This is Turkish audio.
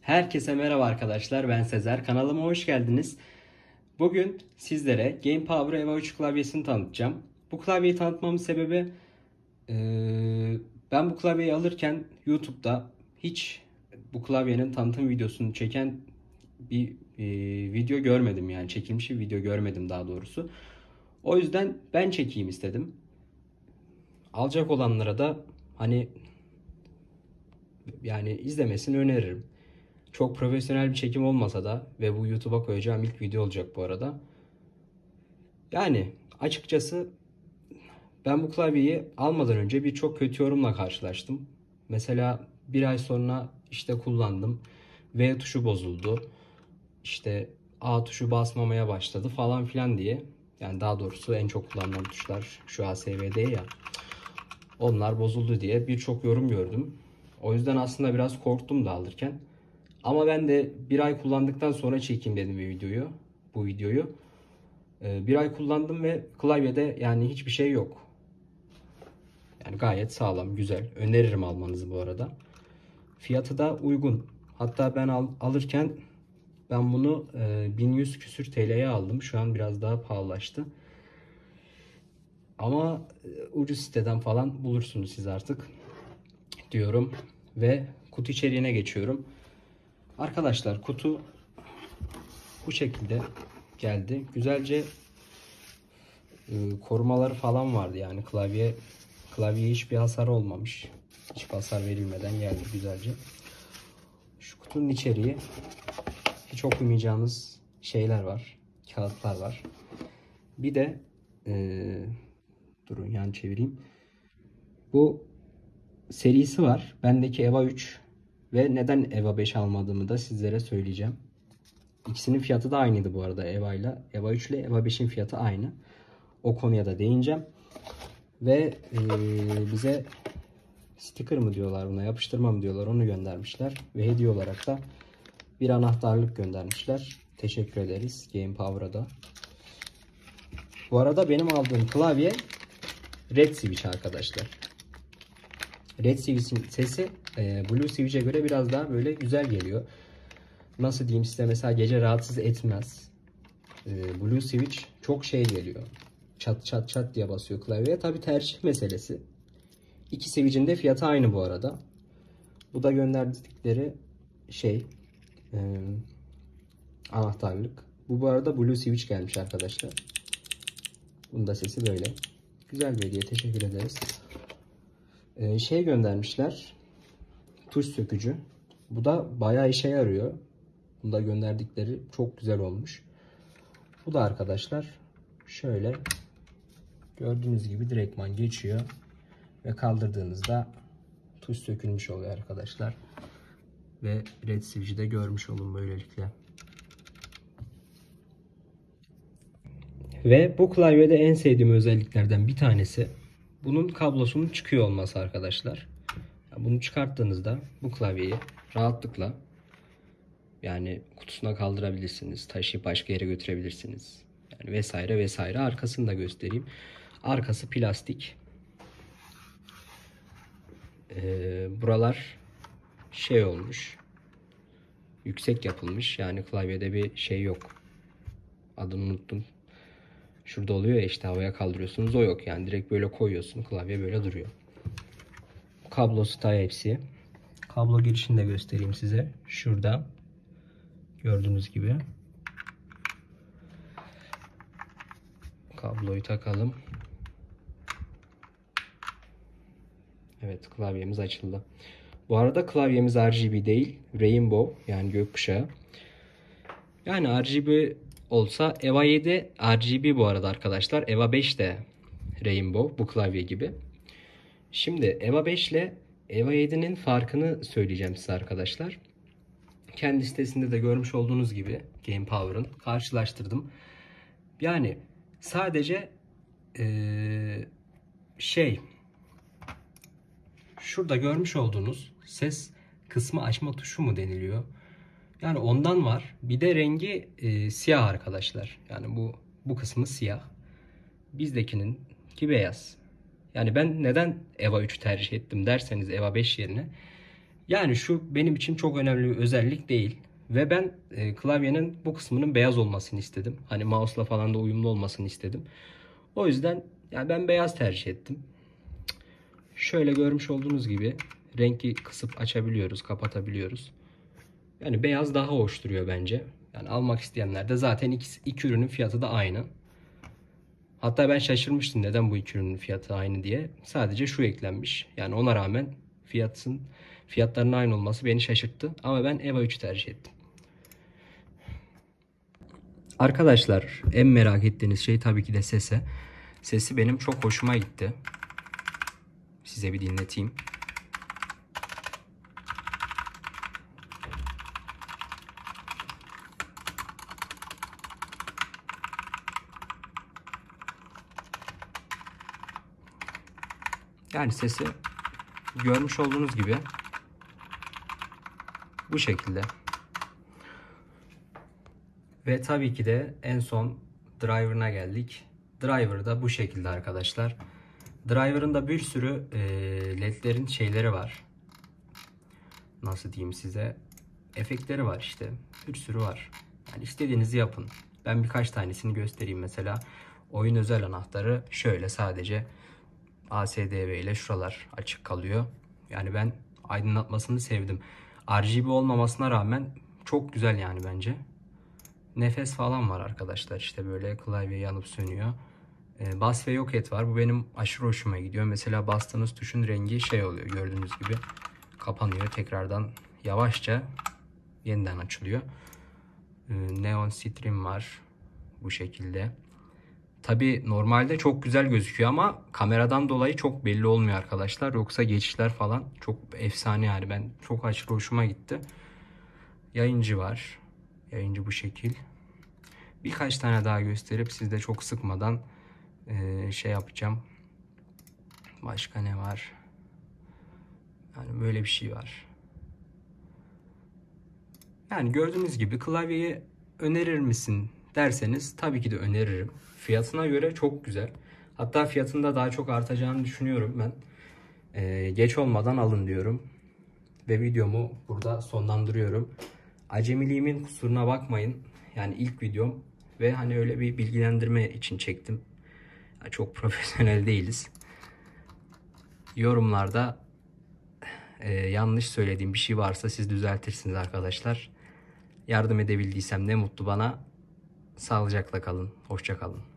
Herkese merhaba arkadaşlar, ben Sezer. Kanalıma hoş geldiniz. Bugün sizlere Game Power EVO 3 klavyesini tanıtacağım. Bu klavyeyi tanıtmamın sebebi ben bu klavyeyi alırken YouTube'da hiç bu klavyenin tanıtım videosunu çeken bir video görmedim, yani çekilmiş bir video görmedim daha doğrusu. O yüzden ben çekeyim istedim. Alacak olanlara da hani yani izlemesini öneririm. Çok profesyonel bir çekim olmasa da ve bu YouTube'a koyacağım ilk video olacak bu arada. Yani açıkçası ben bu klavyeyi almadan önce birçok kötü yorumla karşılaştım. Mesela bir ay sonra işte kullandım. V tuşu bozuldu. İşte A tuşu basmamaya başladı falan filan diye. Yani daha doğrusu en çok kullanılan tuşlar şu A, S, V, D ya. Onlar bozuldu diye birçok yorum gördüm. O yüzden aslında biraz korktum da alırken. Ama ben de bir ay kullandıktan sonra çekeyim dedim bu videoyu. Bir ay kullandım ve klavyede yani hiçbir şey yok. Yani gayet sağlam, güzel. Öneririm almanızı bu arada. Fiyatı da uygun. Hatta ben alırken ben bunu 1100 küsür TL'ye aldım. Şu an biraz daha pahalılaştı. Ama ucuz siteden falan bulursunuz siz artık diyorum. Ve kutu içeriğine geçiyorum. Arkadaşlar kutu bu şekilde geldi. Güzelce korumaları falan vardı, yani klavyeye hiçbir hasar olmamış. Hiçbir hasar verilmeden geldi güzelce. Şu kutunun içeriği hiç okumayacağınız şeyler var. Kağıtlar var. Bir de durun yan çevireyim. Bu serisi var. Bendeki EVA 3 ve neden EVA 5 almadığımı da sizlere söyleyeceğim. İkisinin fiyatı da aynıydı bu arada, EVA 3 ile EVA 5'in fiyatı aynı. O konuya da değineceğim. Ve bize sticker mı diyorlar buna, yapıştırma mı diyorlar, onu göndermişler. Ve hediye olarak da bir anahtarlık göndermişler. Teşekkür ederiz Game Power'a da. Bu arada benim aldığım klavye Red Switch arkadaşlar. Red Switch'in sesi Blue Switch'e göre biraz daha böyle güzel geliyor. Nasıl diyeyim size, mesela gece rahatsız etmez. Blue Switch çok şey geliyor. Çat çat çat diye basıyor klavyeye. Tabi tercih meselesi. İki switch'in de fiyatı aynı bu arada. Bu da gönderdikleri şey anahtarlık. Bu arada Blue Switch gelmiş arkadaşlar. Bunun da sesi böyle. Güzel bir hediye, teşekkür ederiz. Şey göndermişler. Tuş sökücü. Bu da bayağı işe yarıyor. Bunu da gönderdikleri çok güzel olmuş. Bu da arkadaşlar şöyle gördüğünüz gibi direktman geçiyor ve kaldırdığınızda tuş sökülmüş oluyor arkadaşlar. Ve Red Switch'i de görmüş olun böylelikle. Ve bu klavyede en sevdiğim özelliklerden bir tanesi bunun kablosunun çıkıyor olması arkadaşlar. Bunu çıkarttığınızda bu klavyeyi rahatlıkla yani kutusuna kaldırabilirsiniz, taşıyıp başka yere götürebilirsiniz. Yani vesaire vesaire. Arkasını da göstereyim. Arkası plastik. Buralar şey olmuş. Yüksek yapılmış. Yani klavyede bir şey yok. Adını unuttum. Şurada oluyor ya, işte havaya kaldırıyorsunuz, o yok. Yani direkt böyle koyuyorsun, klavye böyle duruyor. Kablosu Type-C. Kablo girişini de göstereyim size. Şurada. Gördüğünüz gibi. Kabloyu takalım. Evet, klavyemiz açıldı. Bu arada klavyemiz RGB değil, Rainbow, yani gökkuşağı. Yani RGB olsa EVA 7 RGB bu arada arkadaşlar. EVA 5 de Rainbow, bu klavye gibi. Şimdi EVA 5 ile EVA 7'nin farkını söyleyeceğim size arkadaşlar. Kendi sitesinde de görmüş olduğunuz gibi Game Power'ın karşılaştırdım. Yani sadece şurada görmüş olduğunuz ses kısmı açma tuşu mu deniliyor? Yani ondan var. Bir de rengi siyah arkadaşlar. Yani bu kısmı siyah. Bizdekinin beyaz. Yani ben neden EVA 3 tercih ettim derseniz EVA 5 yerine. Yani şu benim için çok önemli bir özellik değil. Ve ben klavyenin bu kısmının beyaz olmasını istedim. Hani mouse'la falan da uyumlu olmasını istedim. O yüzden yani ben beyaz tercih ettim. Şöyle görmüş olduğunuz gibi rengi kısıp açabiliyoruz, kapatabiliyoruz. Yani beyaz daha hoş duruyor bence. Yani almak isteyenler de zaten iki ürünün fiyatı da aynı. Hatta ben şaşırmıştım neden bu iki ürünün fiyatı aynı diye. Sadece şu eklenmiş. Yani ona rağmen fiyatların aynı olması beni şaşırttı. Ama ben EVA 3'ü tercih ettim. Arkadaşlar en merak ettiğiniz şey tabii ki de sesi. Sesi benim çok hoşuma gitti. Size bir dinleteyim. Yani sesi görmüş olduğunuz gibi bu şekilde. Ve tabii ki de en son driver'ına geldik. Driver da bu şekilde arkadaşlar. Driver'ın da bir sürü ledlerin şeyleri var. Nasıl diyeyim size? Efektleri var işte. Bir sürü var. Yani istediğinizi yapın. Ben birkaç tanesini göstereyim. Mesela oyun özel anahtarı şöyle sadece ASDV ile şuralar açık kalıyor. Yani ben aydınlatmasını sevdim. RGB olmamasına rağmen çok güzel yani bence. Nefes falan var arkadaşlar. İşte böyle klavye yanıp sönüyor. Bas ve yok et var. Bu benim aşırı hoşuma gidiyor. Mesela bastığınız tuşun rengi şey oluyor. Gördüğünüz gibi kapanıyor. Tekrardan yavaşça yeniden açılıyor. Neon Stream var. Bu şekilde. Tabi normalde çok güzel gözüküyor ama kameradan dolayı çok belli olmuyor arkadaşlar. Yoksa geçişler falan çok efsane yani. Ben çok aşırı hoşuma gitti. Yayıncı var. Yayıncı bu şekil. Birkaç tane daha gösterip sizde çok sıkmadan şey yapacağım. Başka ne var? Yani böyle bir şey var. Yani gördüğünüz gibi klavyeyi önerir misin derseniz tabii ki de öneririm. Fiyatına göre çok güzel. Hatta fiyatında daha çok artacağını düşünüyorum ben. Geç olmadan alın diyorum. Ve videomu burada sonlandırıyorum. Acemiliğimin kusuruna bakmayın. Yani ilk videom ve hani öyle bir bilgilendirme için çektim. Yani çok profesyonel değiliz. Yorumlarda yanlış söylediğim bir şey varsa siz düzeltirsiniz arkadaşlar. Yardım edebildiysem ne mutlu bana. Sağlıcakla kalın. Hoşça kalın.